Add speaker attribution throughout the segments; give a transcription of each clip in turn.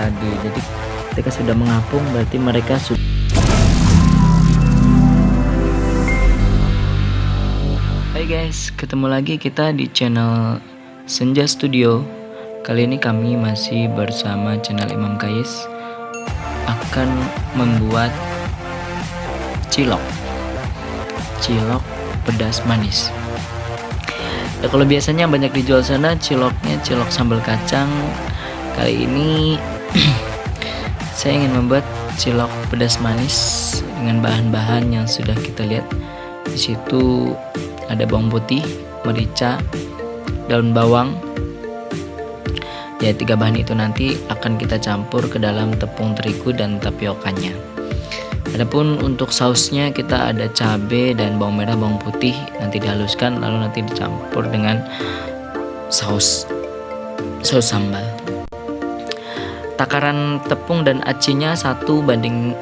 Speaker 1: tadi. Jadi ketika sudah mengapung berarti mereka sudah. Hai guys, ketemu lagi kita di channel Senja Studio. Kali ini kami masih bersama channel Imam Kais akan membuat cilok pedas manis. Ya, kalau biasanya banyak dijual sana ciloknya cilok sambal kacang, kali ini saya ingin membuat cilok pedas manis dengan bahan-bahan yang sudah kita lihat. Di situ ada bawang putih, merica, daun bawang. Ya, 3 bahan itu nanti akan kita campur ke dalam tepung terigu dan tapiokanya. Adapun untuk sausnya kita ada cabai dan bawang merah, bawang putih nanti dihaluskan lalu nanti dicampur dengan saus sambal. Takaran tepung dan acinya 1:2.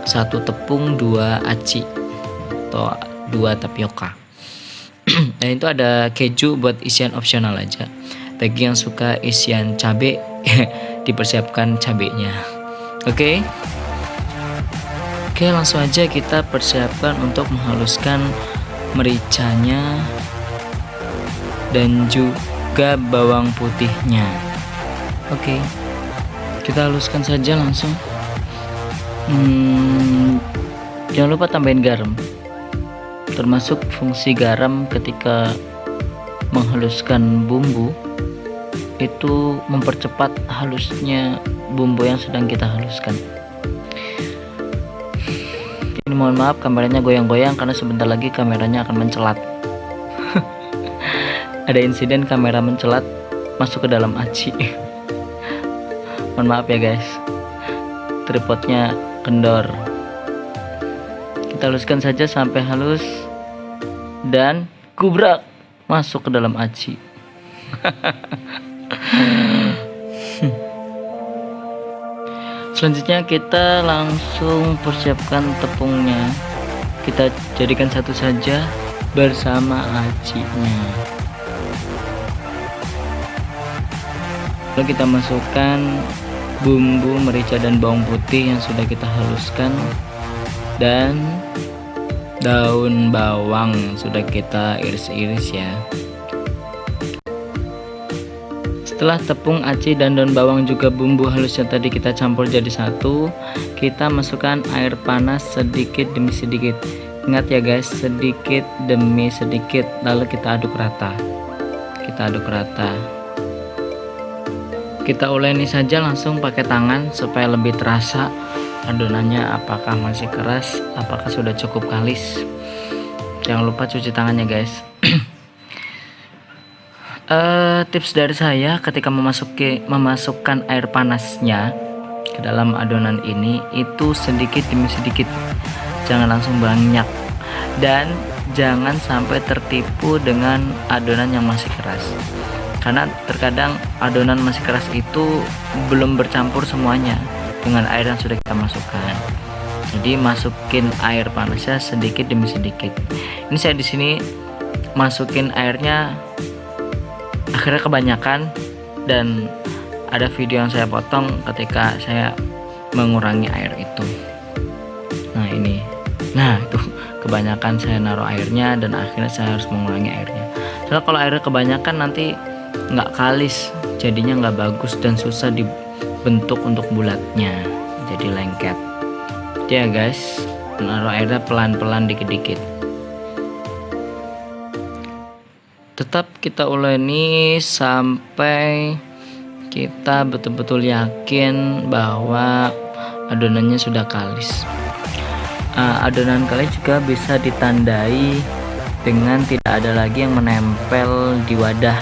Speaker 1: 1 tepung 2 aci atau 2 tapioka. Dan itu ada keju buat isian opsional aja. Bagi yang suka isian cabai dipersiapkan cabenya. Oke, langsung aja kita persiapkan untuk menghaluskan mericanya dan juga bawang putihnya. Oke, kita haluskan saja langsung. Jangan lupa tambahin garam. Termasuk fungsi garam ketika menghaluskan bumbu itu mempercepat halusnya bumbu yang sedang kita haluskan. Ini mohon maaf kameranya goyang-goyang karena sebentar lagi kameranya akan mencelat. Ada insiden kamera mencelat masuk ke dalam aci. Mohon maaf ya guys, tripodnya kendor. Kita haluskan saja sampai halus dan gubrak masuk ke dalam aci. Selanjutnya kita langsung persiapkan tepungnya. Kita jadikan satu saja bersama acinya. Lalu kita masukkan bumbu merica dan bawang putih yang sudah kita haluskan dan daun bawang sudah kita iris-iris ya. Setelah tepung, aci, dan daun bawang juga bumbu halus yang tadi kita campur jadi satu, kita masukkan air panas sedikit demi sedikit. Ingat ya guys, sedikit demi sedikit, lalu kita aduk rata. Kita uleni saja langsung pakai tangan supaya lebih terasa adonannya, apakah masih keras, apakah sudah cukup kalis. Jangan lupa cuci tangannya guys. Tips dari saya ketika memasukkan air panasnya ke dalam adonan ini itu sedikit demi sedikit, jangan langsung banyak, dan jangan sampai tertipu dengan adonan yang masih keras, karena terkadang adonan masih keras itu belum bercampur semuanya dengan air yang sudah kita masukkan. Jadi masukin air panasnya sedikit demi sedikit. Ini saya di sini masukin airnya akhirnya kebanyakan, dan ada video yang saya potong ketika saya mengurangi air itu. Nah itu kebanyakan saya naruh airnya dan akhirnya saya harus mengurangi airnya. Soalnya kalau airnya kebanyakan nanti nggak kalis, jadinya nggak bagus dan susah dibentuk untuk bulatnya, jadi lengket. Ya guys, naruh airnya pelan-pelan dikit-dikit. Tetap kita uleni sampai kita betul-betul yakin bahwa adonannya sudah kalis. Adonan kalis juga bisa ditandai dengan tidak ada lagi yang menempel di wadah.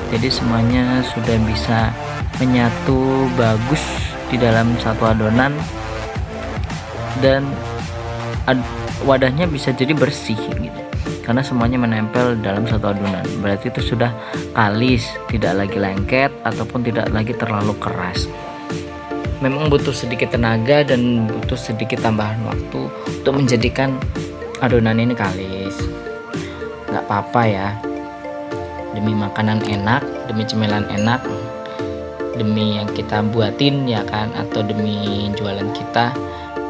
Speaker 1: Jadi semuanya sudah bisa menyatu bagus di dalam satu adonan, dan wadahnya bisa jadi bersih gitu, karena semuanya menempel dalam satu adonan. Berarti itu sudah kalis, tidak lagi lengket ataupun tidak lagi terlalu keras. Memang butuh sedikit tenaga dan butuh sedikit tambahan waktu untuk menjadikan adonan ini kalis. Nggak apa-apa ya, demi makanan enak, demi cemilan enak, demi yang kita buatin ya kan, atau demi jualan kita,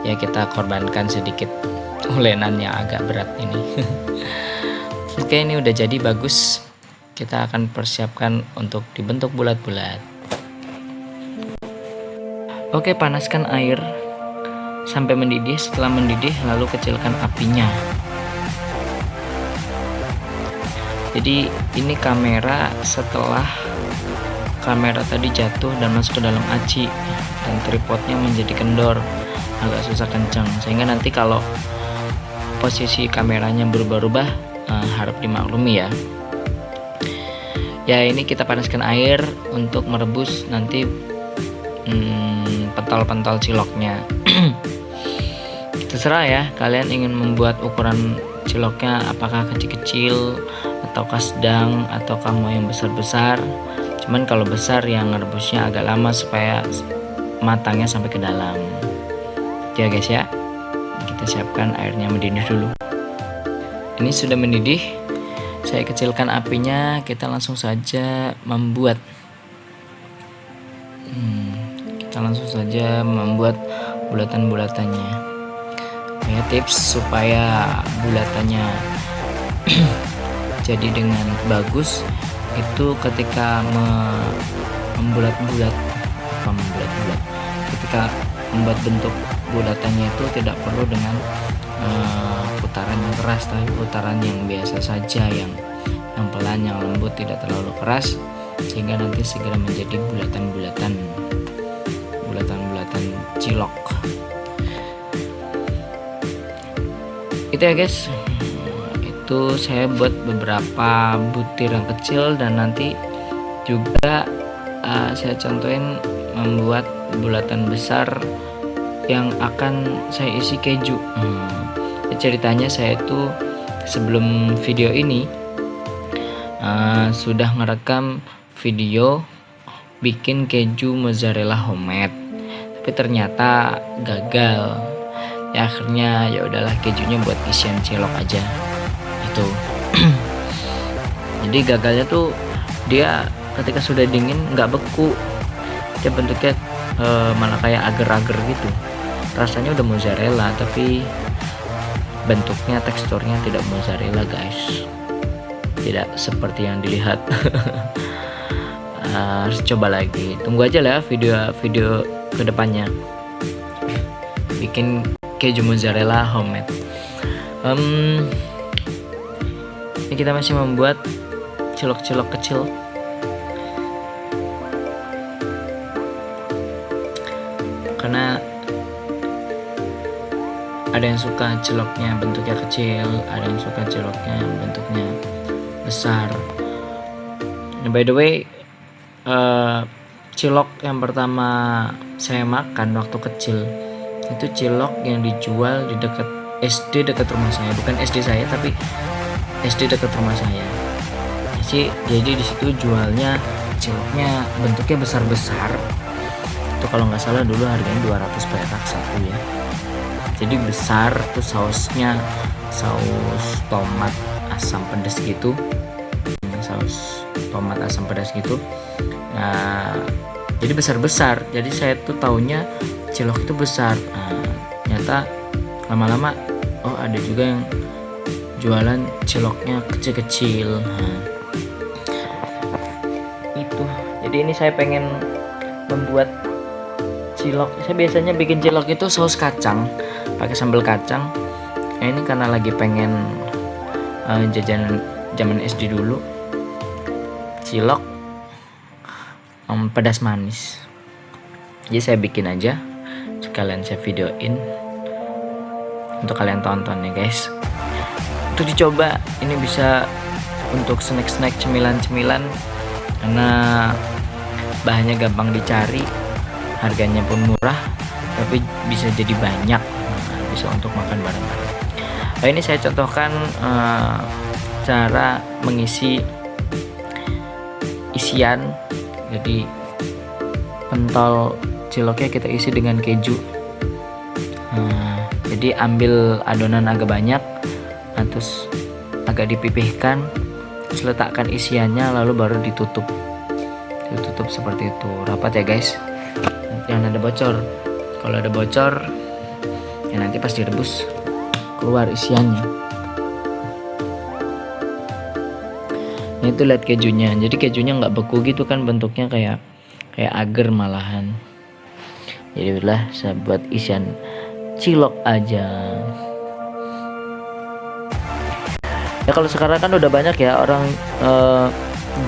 Speaker 1: ya kita korbankan sedikit ulenan yang agak berat ini. Oke, ini udah jadi bagus. Kita akan persiapkan untuk dibentuk bulat-bulat. Oke, panaskan air sampai mendidih. Setelah mendidih, lalu kecilkan apinya. Jadi ini kamera setelah kamera tadi jatuh dan masuk ke dalam aci, dan tripodnya menjadi kendor, agak susah kencang, sehingga nanti kalau posisi kameranya berubah-ubah, harap dimaklumi ya. Ya, ini kita panaskan air untuk merebus nanti pentol-pentol ciloknya. Terserah ya, kalian ingin membuat ukuran ciloknya apakah kecil-kecil ataukah sedang ataukah mau yang besar-besar. Cuman kalau besar yang merebusnya agak lama supaya matangnya sampai ke dalam. Ya guys ya, kita siapkan airnya mendidih dulu. Ini sudah mendidih, saya kecilkan apinya. Kita langsung saja membuat bulatan-bulatannya. Ya, tips supaya bulatannya jadi dengan bagus itu ketika ketika membuat bentuk bulatannya itu tidak perlu dengan putaran yang keras, tapi putaran yang biasa saja, yang pelan, yang lembut, tidak terlalu keras, sehingga nanti segera menjadi bulatan-bulatan cilok. Itu ya guys, itu saya buat beberapa butir yang kecil, dan nanti juga saya contohin membuat bulatan besar yang akan saya isi keju. Ceritanya saya itu sebelum video ini sudah merekam video bikin keju mozzarella homemade, tapi ternyata gagal. Ya akhirnya ya udahlah, kejunya buat isian cilok aja itu. Jadi gagalnya tuh dia ketika sudah dingin nggak beku, dia bentuknya malah kayak agar-agar gitu. Rasanya udah mozzarella tapi bentuknya, teksturnya tidak mozzarella guys, tidak seperti yang dilihat. Harus coba lagi, tunggu aja lah video kedepannya bikin keju mozzarella homemade. Ini kita masih membuat cilok-cilok kecil. Karena ada yang suka ciloknya bentuknya kecil, ada yang suka ciloknya bentuknya besar. Nah, by the way, cilok yang pertama saya makan waktu kecil itu cilok yang dijual di dekat SD dekat rumah saya, bukan SD saya tapi SD dekat rumah saya. Jadi di situ jualnya ciloknya bentuknya besar-besar. Itu kalau nggak salah dulu harganya 200 perak satu ya. Jadi besar, tuh sausnya saus tomat asam pedas gitu. Nah, jadi besar-besar. Jadi saya tuh taunya cilok itu besar. Nah, ternyata lama-lama ada juga yang jualan ciloknya kecil-kecil. Nah, itu. Jadi ini saya pengen membuat cilok. Saya biasanya bikin cilok itu saus kacang, pakai sambal kacang. Nah, ini karena lagi pengen jajanan zaman SD dulu, cilok pedas manis. Jadi saya bikin aja, sekalian saya videoin untuk kalian tonton ya guys. Itu dicoba, ini bisa untuk snack-snack, cemilan-cemilan, karena bahannya gampang dicari, harganya pun murah, tapi bisa jadi banyak, bisa untuk makan bareng-bareng. Nah, ini saya contohkan cara mengisi isian. Jadi pentol ciloknya kita isi dengan keju. Jadi ambil adonan agak banyak, terus agak dipipihkan, terus letakkan isiannya, lalu baru ditutup Tutup seperti itu, rapat ya guys, jangan ada bocor. Kalau ada bocor ya nanti pas direbus keluar isiannya. Nah itu lihat kejunya, jadi kejunya nggak beku gitu kan, bentuknya kayak agar malahan. Jadi udah saya buat isian cilok aja. Ya kalau sekarang kan udah banyak ya orang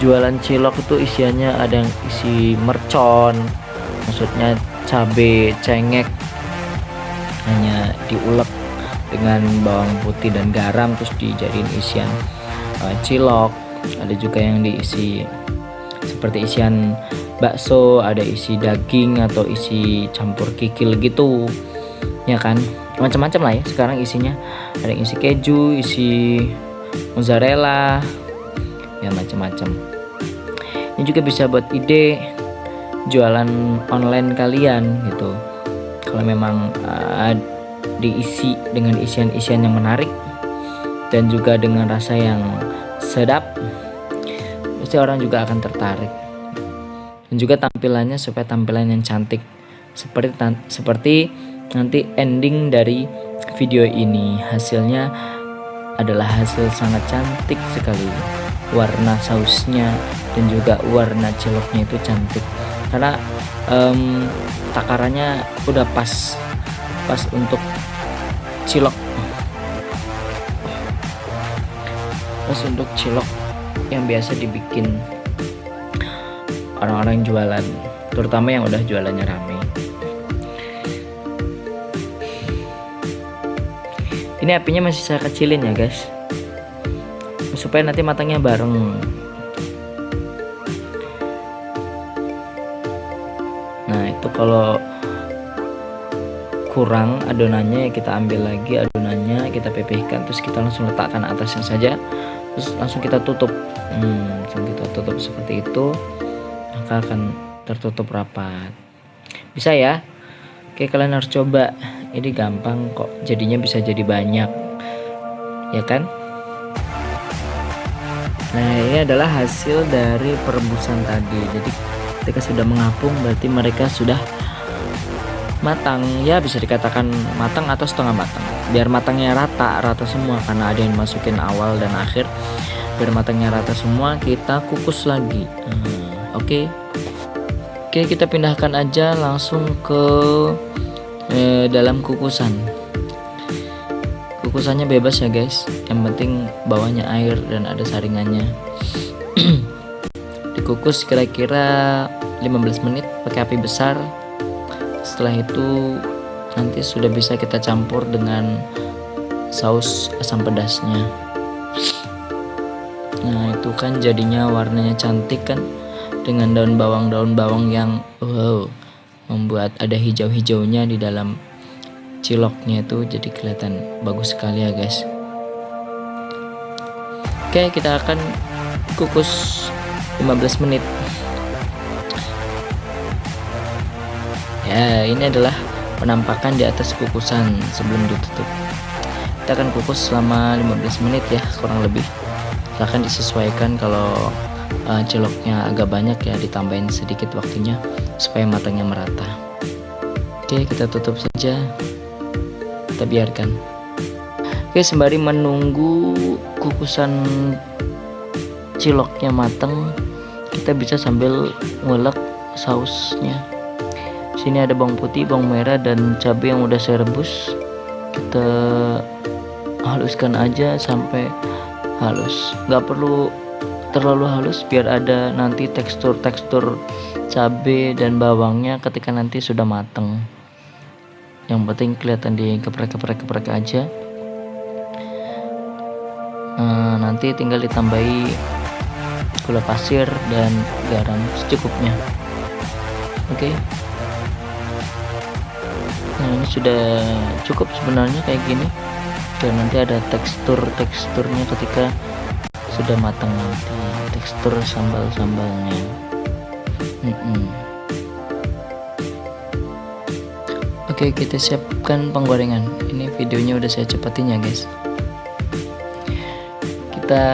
Speaker 1: jualan cilok itu isiannya ada yang isi mercon, maksudnya cabe, cengek, hanya diulek dengan bawang putih dan garam terus dijadiin isian cilok. Ada juga yang diisi seperti isian bakso, ada isi daging atau isi campur kikil gitu ya kan, macam-macam lah ya sekarang isinya. Ada yang isi keju, isi mozzarella, ya macam-macam. Ini juga bisa buat ide jualan online kalian gitu. Kalau memang diisi dengan isian-isian yang menarik dan juga dengan rasa yang sedap, pasti orang juga akan tertarik. Dan juga tampilannya supaya tampilan yang cantik, seperti nanti ending dari video ini. Hasilnya adalah hasil sangat cantik sekali, warna sausnya dan juga warna ciloknya itu cantik karena takarannya udah pas untuk cilok, pas untuk cilok yang biasa dibikin orang-orang jualan, terutama yang udah jualannya rame. Ini apinya masih saya kecilin ya guys, supaya nanti matangnya bareng. Nah itu kalau kurang adonannya ya kita ambil lagi adonannya, kita pipihkan, terus kita langsung letakkan atasnya saja, terus langsung kita tutup. Langsung kita tutup seperti itu, maka akan tertutup rapat. Bisa ya? Oke, kalian harus coba. Ini gampang kok, jadinya bisa jadi banyak, ya kan? Nah ini adalah hasil dari perebusan tadi. Jadi ketika sudah mengapung berarti mereka sudah matang, ya bisa dikatakan matang atau setengah matang. Biar matangnya rata semua karena ada yang masukin awal dan akhir. Biar matangnya rata semua, kita kukus lagi. Oke, kita pindahkan aja langsung ke dalam kukusan. Kukusannya bebas ya guys, yang penting bawahnya air dan ada saringannya. Dikukus kira-kira 15 menit pakai api besar. Setelah itu nanti sudah bisa kita campur dengan saus asam pedasnya. Nah itu kan jadinya warnanya cantik kan, dengan daun bawang yang membuat ada hijau-hijaunya di dalam ciloknya, itu jadi kelihatan bagus sekali ya guys. Oke, kita akan kukus 15 menit. Ya, ini adalah penampakan di atas kukusan sebelum ditutup. Kita akan kukus selama 15 menit ya, kurang lebih. Silahkan disesuaikan, kalau ciloknya agak banyak ya ditambahin sedikit waktunya supaya matangnya merata. Oke, kita tutup saja, kita biarkan. Oke, sembari menunggu kukusan ciloknya matang, kita bisa sambil ngulek sausnya. Sini ada bawang putih, bawang merah, dan cabai yang udah saya rebus. Kita haluskan aja sampai halus, nggak perlu terlalu halus, biar ada nanti tekstur cabai dan bawangnya ketika nanti sudah mateng. Yang penting kelihatan dikeprek aja. Nanti tinggal ditambahi gula pasir dan garam secukupnya. Oke. Nah ini sudah cukup sebenarnya kayak gini, dan nanti ada teksturnya ketika sudah matang, nanti tekstur sambal-sambalnya. Oke, kita siapkan penggorengan. Ini videonya udah saya cepetin ya guys. Kita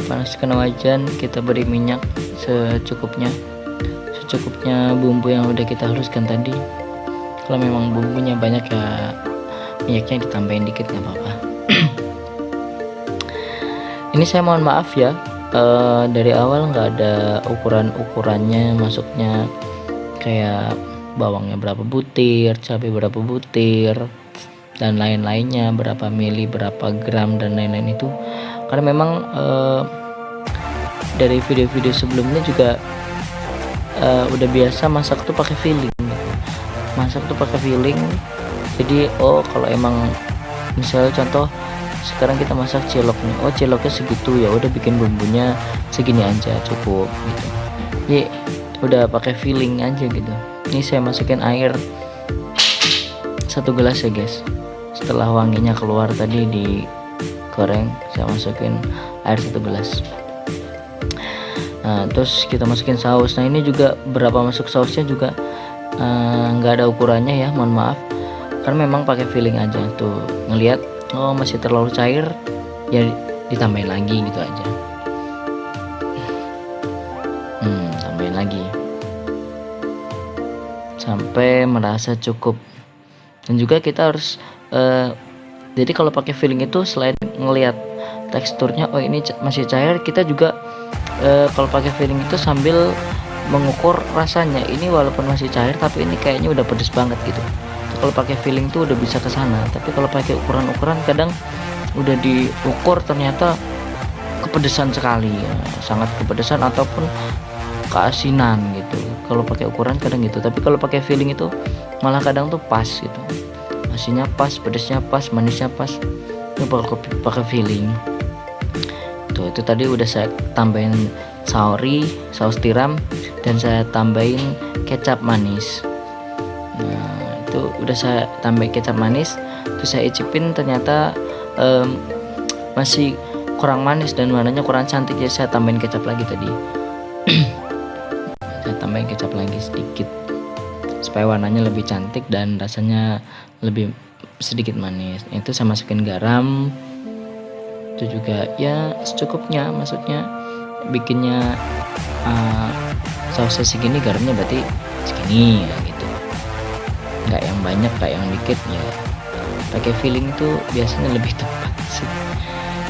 Speaker 1: panaskan wajan, kita beri minyak secukupnya, secukupnya bumbu yang udah kita haluskan tadi. Kalau memang bumbunya banyak ya minyaknya ditambahin dikit nggak apa-apa. Ini saya mohon maaf ya, dari awal nggak ada ukurannya, masuknya kayak bawangnya berapa butir, cabai berapa butir, dan lain-lainnya, berapa mili, berapa gram, dan lain-lain itu. Karena memang dari video-video sebelumnya juga udah biasa masak tuh pakai feeling gitu. Masak tuh pakai feeling. Jadi kalau emang misalnya contoh sekarang kita masak cilok nih, ciloknya segitu, ya udah bikin bumbunya segini aja cukup gitu. Jadi udah pakai feeling aja gitu. Ini saya masukin air 1 gelas ya guys. Setelah wanginya keluar tadi digoreng, saya masukin air 1 gelas. Nah, terus kita masukin saus. Nah, ini juga berapa masuk sausnya juga nggak ada ukurannya ya, mohon maaf. Karena memang pakai feeling aja tuh, ngelihat masih terlalu cair ya ditambahin lagi gitu aja. Tambahin lagi sampai merasa cukup. Dan juga kita harus jadi kalau pakai feeling itu selain ngelihat teksturnya ini masih cair, kita juga kalau pakai feeling itu sambil mengukur rasanya. Ini walaupun masih cair tapi ini kayaknya udah pedes banget gitu. Kalau pakai feeling tuh udah bisa ke sana. Tapi kalau pakai ukuran kadang udah diukur ternyata kepedesan sekali ya, sangat kepedesan ataupun keasinan gitu. Kalau pakai ukuran kadang gitu. Tapi kalau pakai feeling itu malah kadang tuh pas gitu. Asinnya pas, pedesnya pas, manisnya pas. Ini pakai feeling. Itu tadi udah saya tambahin saus tiram, dan saya tambahin kecap manis. Nah, itu udah saya tambahin kecap manis, terus saya icipin ternyata masih kurang manis dan warnanya kurang cantik, jadi saya tambahin kecap lagi tadi. Saya tambahin kecap lagi sedikit supaya warnanya lebih cantik dan rasanya lebih sedikit manis. Itu saya masukin garam, itu juga ya secukupnya, maksudnya bikinnya sausnya segini, garamnya berarti segini ya gitu, nggak yang banyak kayak yang dikit ya. Pakai feeling itu biasanya lebih tepat sih.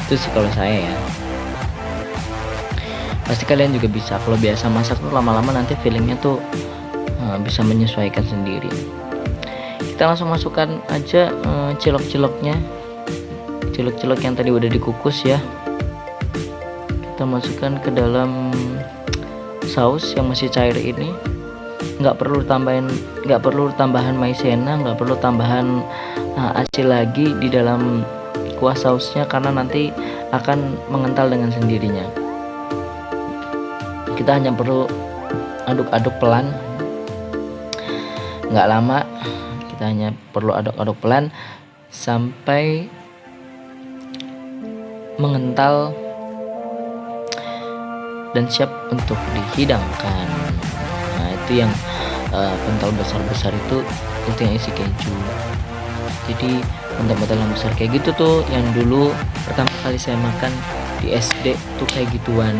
Speaker 1: Itu sih kalau saya ya. Pasti kalian juga bisa, kalau biasa masak tuh lama-lama nanti feelingnya tuh bisa menyesuaikan sendiri. Kita langsung masukkan aja cilok-ciloknya, cilok-cilok yang tadi udah dikukus ya. Kita masukkan ke dalam saus yang masih cair ini. Nggak perlu tambahan maizena, nggak perlu tambahan aci lagi di dalam kuah sausnya, karena nanti akan mengental dengan sendirinya. Kita hanya perlu aduk-aduk pelan, nggak lama. Kita hanya perlu aduk-aduk pelan sampai mengental dan siap untuk dihidangkan. Nah, itu yang pentol besar-besar itu yang isi keju. Jadi pentol-pentol yang besar kayak gitu tuh yang dulu pertama kali saya makan di SD tuh kayak gituan.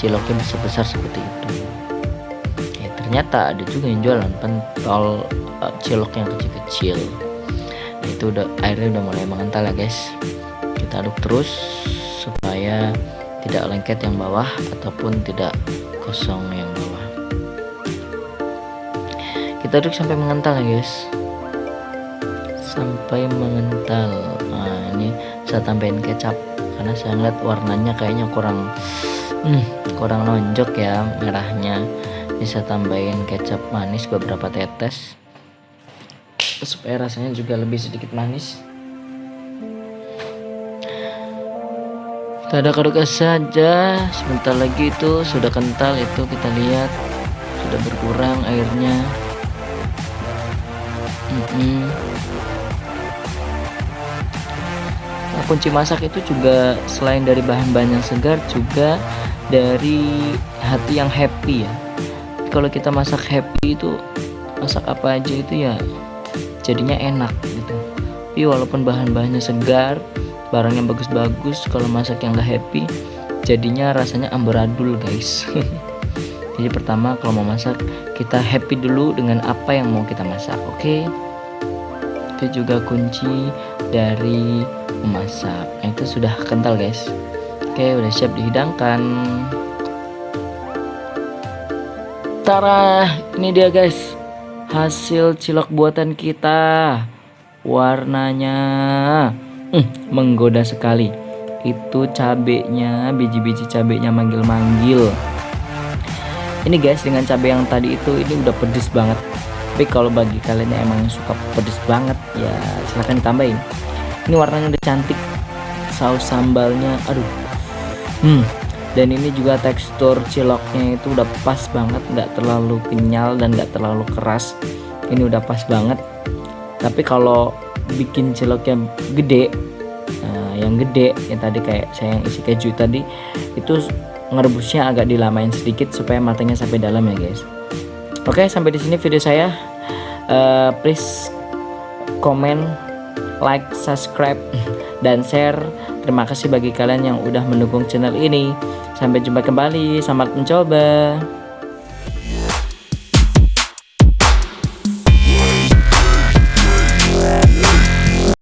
Speaker 1: Ciloknya besar-besar seperti itu. Ya, ternyata ada juga yang jualan pentol cilok yang kecil-kecil. Nah, itu airnya udah mulai mengental ya guys. Kita aduk terus supaya tidak lengket yang bawah ataupun tidak kosong yang bawah. Kita aduk sampai mengental ya guys, sampai mengental. Nah, ini saya tambahin kecap karena saya ngeliat warnanya kayaknya kurang nonjok ya merahnya. Bisa tambahin kecap manis beberapa tetes supaya rasanya juga lebih sedikit manis. Kita aduk-aduk saja, sebentar lagi itu sudah kental. Itu kita lihat sudah berkurang airnya. Nah, kunci masak itu juga selain dari bahan-bahan yang segar, juga dari hati yang happy ya. Kalau kita masak happy itu, masak apa aja itu ya jadinya enak gitu. Tapi walaupun bahan-bahannya segar, barang yang bagus-bagus, kalau masak yang gak happy jadinya rasanya amburadul guys. Jadi pertama kalau mau masak kita happy dulu dengan apa yang mau kita masak, oke? Itu juga kunci dari memasak. Nah, itu sudah kental guys. Oke, udah siap dihidangkan. Tara, ini dia guys, hasil cilok buatan kita. Warnanya menggoda sekali. Itu cabenya, biji-biji cabenya manggil-manggil. Ini guys, dengan cabai yang tadi itu ini udah pedes banget. Tapi kalau bagi kalian yang emang suka pedes banget ya silahkan ditambahin. Ini warnanya udah cantik. Saus sambalnya aduh. Dan ini juga tekstur ciloknya itu udah pas banget, nggak terlalu kenyal dan nggak terlalu keras. Ini udah pas banget. Tapi kalau bikin ciloknya gede, yang gede yang tadi kayak saya yang isi keju tadi, itu ngerebusnya agak dilamain sedikit supaya matangnya sampai dalam ya guys. Oke, sampai di sini video saya. Please comment, like, subscribe, dan share. Terima kasih bagi kalian yang udah mendukung channel ini. Sampai jumpa kembali, selamat mencoba.